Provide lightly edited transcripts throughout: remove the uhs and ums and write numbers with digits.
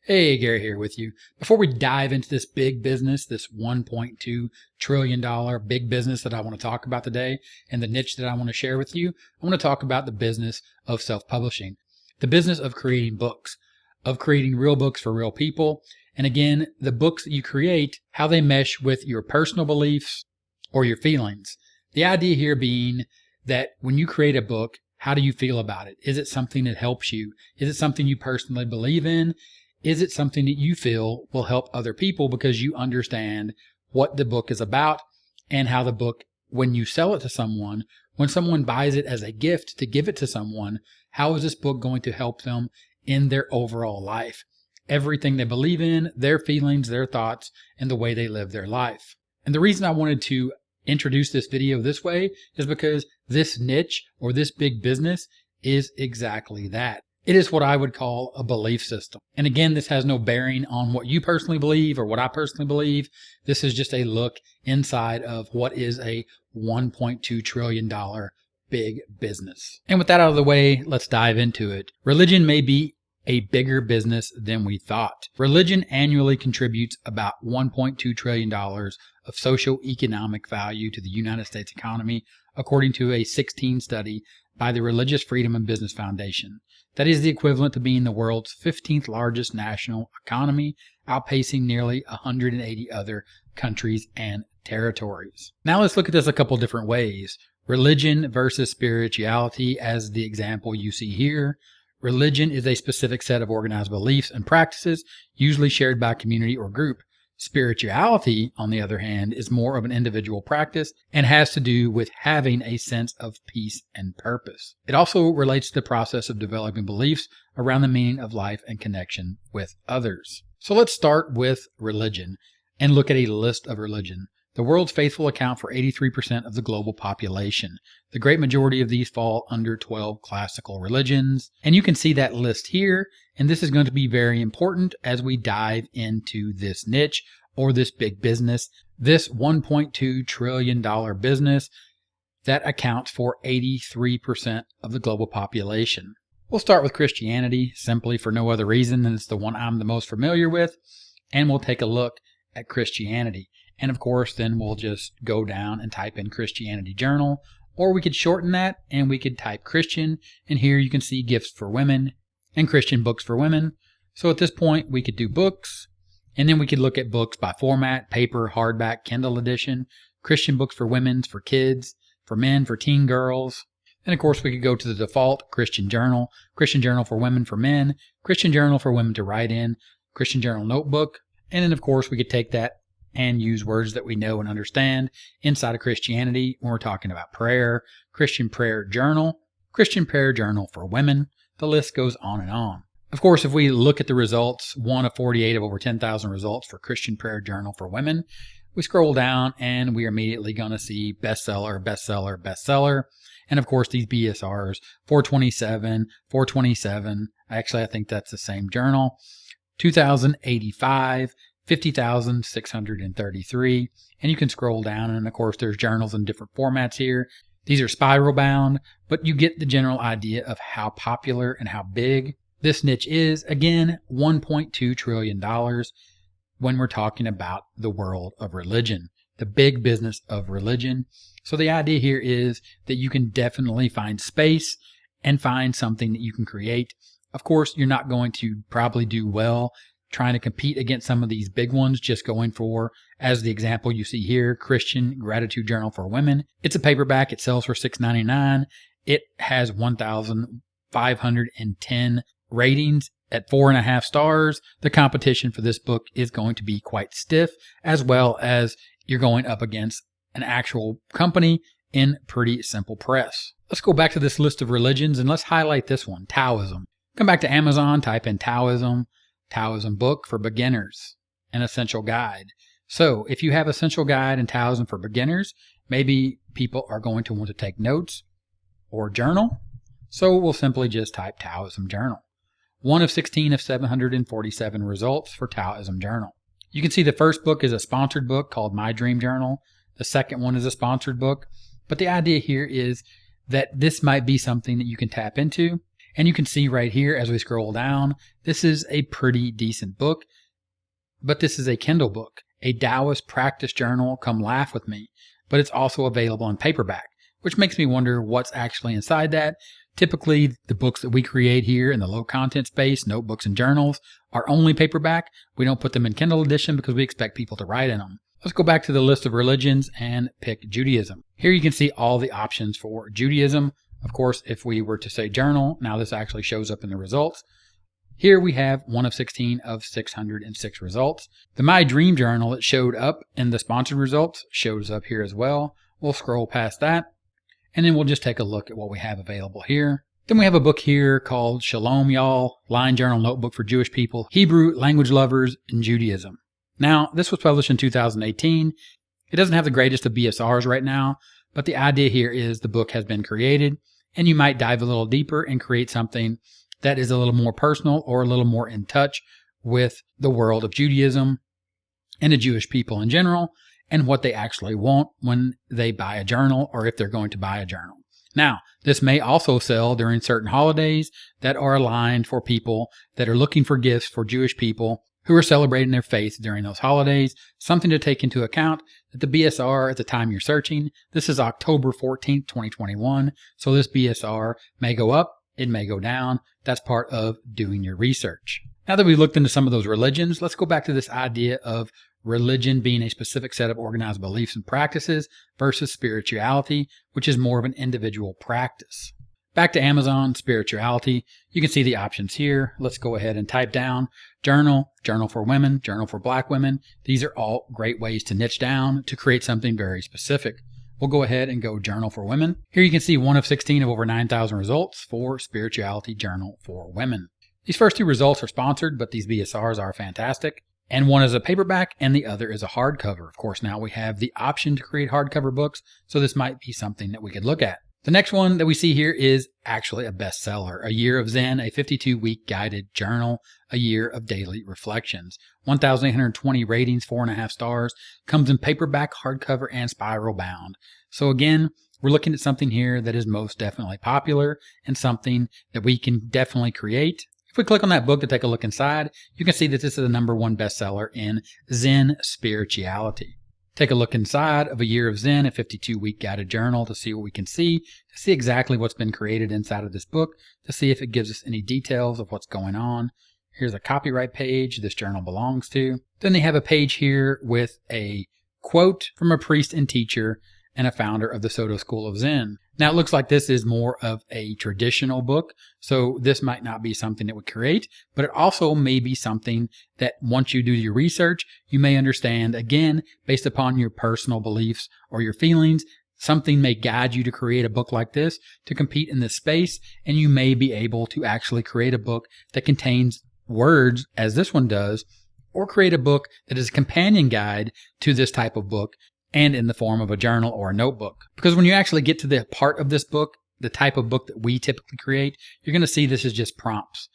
Hey, Gary here with you. Before we dive into this big business, this $1.2 trillion big business that I want to talk about today and the niche that I want to share with you, I want to talk about the business of self-publishing, the business of creating books, of creating real books for real people. And again, the books that you create, how they mesh with your personal beliefs or your feelings. The idea here being that when you create a book, how do you feel about it? Is it something that helps you? Is it something you personally believe in? Is it something that you feel will help other people because you understand what the book is about and how the book, when you sell it to someone, when someone buys it as a gift to give it to someone, how is this book going to help them in their overall life? Everything they believe in, their feelings, their thoughts, and the way they live their life. And the reason I wanted to introduce this video this way is because this niche or this big business is exactly that. It is what I would call a belief system. And again, this has no bearing on what you personally believe or what I personally believe. This is just a look inside of what is a $1.2 trillion big business. And with that out of the way, let's dive into it. Religion may be a bigger business than we thought. Religion annually contributes about $1.2 trillion of socio-economic value to the United States economy, according to a 2016 study by the Religious Freedom and Business Foundation. That is the equivalent to being the world's 15th largest national economy, outpacing nearly 180 other countries and territories. Now let's look at this a couple different ways. Religion versus spirituality as the example you see here. Religion is a specific set of organized beliefs and practices, usually shared by a community or group. Spirituality, on the other hand, is more of an individual practice and has to do with having a sense of peace and purpose. It also relates to the process of developing beliefs around the meaning of life and connection with others. So let's start with religion and look at a list of religion. The world's faithful account for 83% of the global population. The great majority of these fall under 12 classical religions. And you can see that list here. And this is going to be very important as we dive into this niche or this big business, this $1.2 trillion business that accounts for 83% of the global population. We'll start with Christianity simply for no other reason than it's the one I'm the most familiar with. And we'll take a look at Christianity. And of course, then we'll just go down and type in Christianity Journal, or we could shorten that and we could type Christian. And here you can see gifts for women and Christian books for women. So at this point, we could do books, and then we could look at books by format, paper, hardback, Kindle edition, Christian books for women, for kids, for men, for teen girls. And of course, we could go to the default Christian Journal for women, for men, Christian Journal for women to write in, Christian Journal notebook. And then of course, we could take that and use words that we know and understand inside of Christianity when we're talking about prayer, Christian Prayer Journal for women. The list goes on and on. Of course, if we look at the results, 1 of 48 of over 10,000 results for Christian Prayer Journal for women, we scroll down and we're immediately going to see bestseller, bestseller, bestseller. And of course, these BSRs, 427, actually, I think that's the same journal, 2,085, 50,633, and you can scroll down, and of course there's journals in different formats here. These are spiral bound, but you get the general idea of how popular and how big this niche is. Again, $1.2 trillion when we're talking about the world of religion, the big business of religion. So the idea here is that you can definitely find space and find something that you can create. Of course, you're not going to probably do well trying to compete against some of these big ones, just going for, as the example you see here, Christian Gratitude Journal for Women. It's a paperback. It sells for $6.99. It has 1,510 ratings at 4.5 stars. The competition for this book is going to be quite stiff, as well as you're going up against an actual company in pretty simple press. Let's go back to this list of religions and let's highlight this one, Taoism. Come back to Amazon, type in Taoism book for beginners, an essential guide. So if you have essential guide and Taoism for beginners, maybe people are going to want to take notes or journal. So we'll simply just type Taoism Journal. 1 of 16 of 747 results for Taoism Journal. You can see the first book is a sponsored book called My Dream Journal. The second one is a sponsored book. But the idea here is that this might be something that you can tap into. And you can see right here as we scroll down, this is a pretty decent book, but this is a Kindle book, a Taoist practice journal, come laugh with me, but it's also available in paperback, which makes me wonder what's actually inside that. Typically, the books that we create here in the low content space, notebooks and journals, are only paperback. We don't put them in Kindle edition because we expect people to write in them. Let's go back to the list of religions and pick Judaism. Here you can see all the options for Judaism. Of course, if we were to say journal, now this actually shows up in the results. Here we have 1 of 16 of 606 results. The My Dream Journal that showed up in the sponsored results shows up here as well. We'll scroll past that, and then we'll just take a look at what we have available here. Then we have a book here called Shalom Y'all, Line Journal Notebook for Jewish People, Hebrew Language Lovers, and Judaism. Now, this was published in 2018. It doesn't have the greatest of BSRs right now, but the idea here is the book has been created, and you might dive a little deeper and create something that is a little more personal or a little more in touch with the world of Judaism and the Jewish people in general, and what they actually want when they buy a journal or if they're going to buy a journal. Now, this may also sell during certain holidays that are aligned for people that are looking for gifts for Jewish people who are celebrating their faith during those holidays. Something to take into account that the BSR at the time you're searching, this is October 14th, 2021. So this BSR may go up, it may go down. That's part of doing your research. Now that we've looked into some of those religions, let's go back to this idea of religion being a specific set of organized beliefs and practices versus spirituality, which is more of an individual practice. Back to Amazon, spirituality. You can see the options here. Let's go ahead and type down journal, journal for women, journal for black women. These are all great ways to niche down to create something very specific. We'll go ahead and go journal for women. Here you can see 1 of 16 of over 9,000 results for spirituality journal for women. These first two results are sponsored, but these BSRs are fantastic. And one is a paperback and the other is a hardcover. Of course, now we have the option to create hardcover books, so this might be something that we could look at. The next one that we see here is actually a bestseller, A Year of Zen, a 52-week guided journal, a year of daily reflections. 1,820 ratings, 4.5 stars, comes in paperback, hardcover, and spiral bound. So again, we're looking at something here that is most definitely popular and something that we can definitely create. If we click on that book to take a look inside, you can see that this is the #1 bestseller in Zen spirituality. Take a look inside of A Year of Zen, a 52-week guided journal, to see what we can see, to see exactly what's been created inside of this book, to see if it gives us any details of what's going on. Here's a copyright page this journal belongs to. Then they have a page here with a quote from a priest and teacher and a founder of the Soto School of Zen. Now, it looks like this is more of a traditional book, so this might not be something that we create, but it also may be something that once you do your research, you may understand, again, based upon your personal beliefs or your feelings, something may guide you to create a book like this to compete in this space, and you may be able to actually create a book that contains words, as this one does, or create a book that is a companion guide to this type of book, and in the form of a journal or a notebook. Because when you actually get to the part of this book, the type of book that we typically create, you're going to see this is just prompts.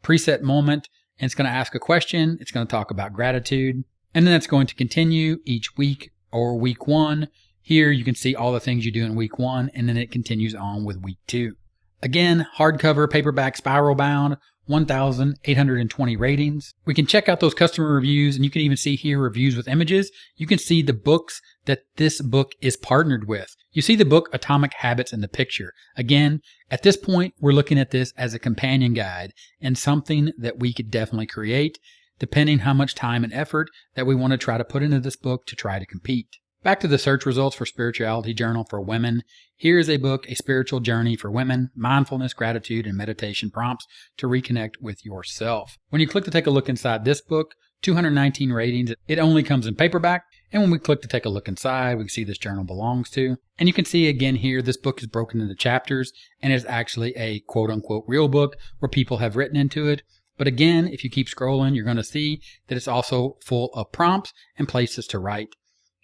Preset moment, and it's going to ask a question, it's going to talk about gratitude, and then it's going to continue each week or week 1. Here you can see all the things you do in week 1, and then it continues on with week 2. Again, hardcover, paperback, spiral bound, 1,820 ratings. We can check out those customer reviews, and you can even see here reviews with images. You can see the books that this book is partnered with. You see the book Atomic Habits in the picture. Again, at this point, we're looking at this as a companion guide and something that we could definitely create, depending how much time and effort that we want to try to put into this book to try to compete. Back to the search results for Spirituality Journal for Women. Here is a book, A Spiritual Journey for Women, Mindfulness, Gratitude, and Meditation Prompts to Reconnect with Yourself. When you click to take a look inside this book, 219 ratings. It only comes in paperback. And when we click to take a look inside, we can see this journal belongs to. And you can see again here, this book is broken into chapters and is actually a quote unquote real book where people have written into it. But again, if you keep scrolling, you're going to see that it's also full of prompts and places to write.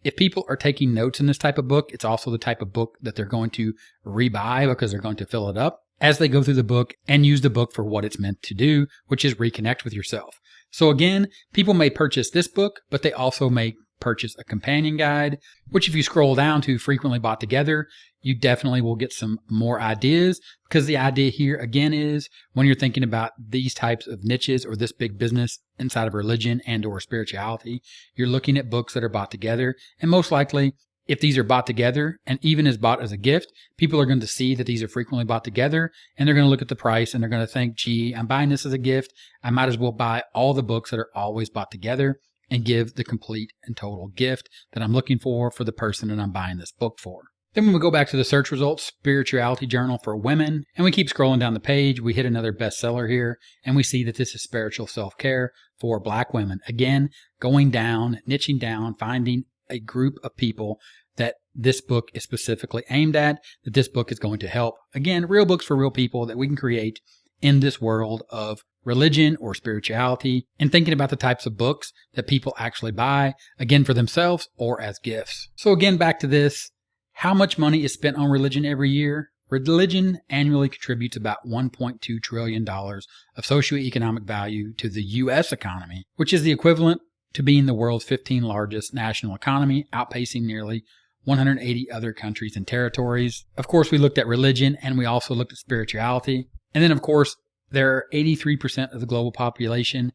If people are taking notes in this type of book, it's also the type of book that they're going to rebuy because they're going to fill it up as they go through the book and use the book for what it's meant to do, which is reconnect with yourself. So again, people may purchase this book, but they also may purchase a companion guide, which if you scroll down to frequently bought together, you definitely will get some more ideas, because the idea here again is when you're thinking about these types of niches or this big business inside of religion and or spirituality, you're looking at books that are bought together. And most likely, if these are bought together and even as bought as a gift, people are going to see that these are frequently bought together, and they're going to look at the price and they're going to think, gee, I'm buying this as a gift. I might as well buy all the books that are always bought together and give the complete and total gift that I'm looking for the person that I'm buying this book for. Then when we go back to the search results, Spirituality Journal for Women, and we keep scrolling down the page, we hit another bestseller here, and we see that this is spiritual self-care for Black women. Again, going down, niching down, finding a group of people that this book is specifically aimed at, that this book is going to help. Again, real books for real people that we can create in this world of religion or spirituality, and thinking about the types of books that people actually buy, again, for themselves or as gifts. So again, back to this. How much money is spent on religion every year? Religion annually contributes about $1.2 trillion of socioeconomic value to the U.S. economy, which is the equivalent to being the world's 15th largest national economy, outpacing nearly 180 other countries and territories. Of course, we looked at religion and we also looked at spirituality. And then, of course, there are 83% of the global population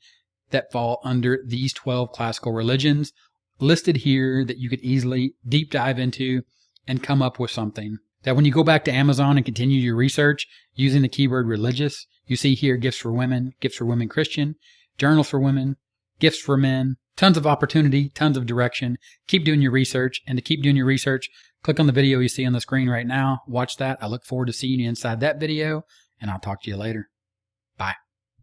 that fall under these 12 classical religions listed here that you could easily deep dive into and come up with something that when you go back to Amazon and continue your research using the keyword religious, you see here gifts for women Christian, journals for women, gifts for men, tons of opportunity, tons of direction. Keep doing your research, and to keep doing your research, click on the video you see on the screen right now. Watch that. I look forward to seeing you inside that video, and I'll talk to you later. Bye.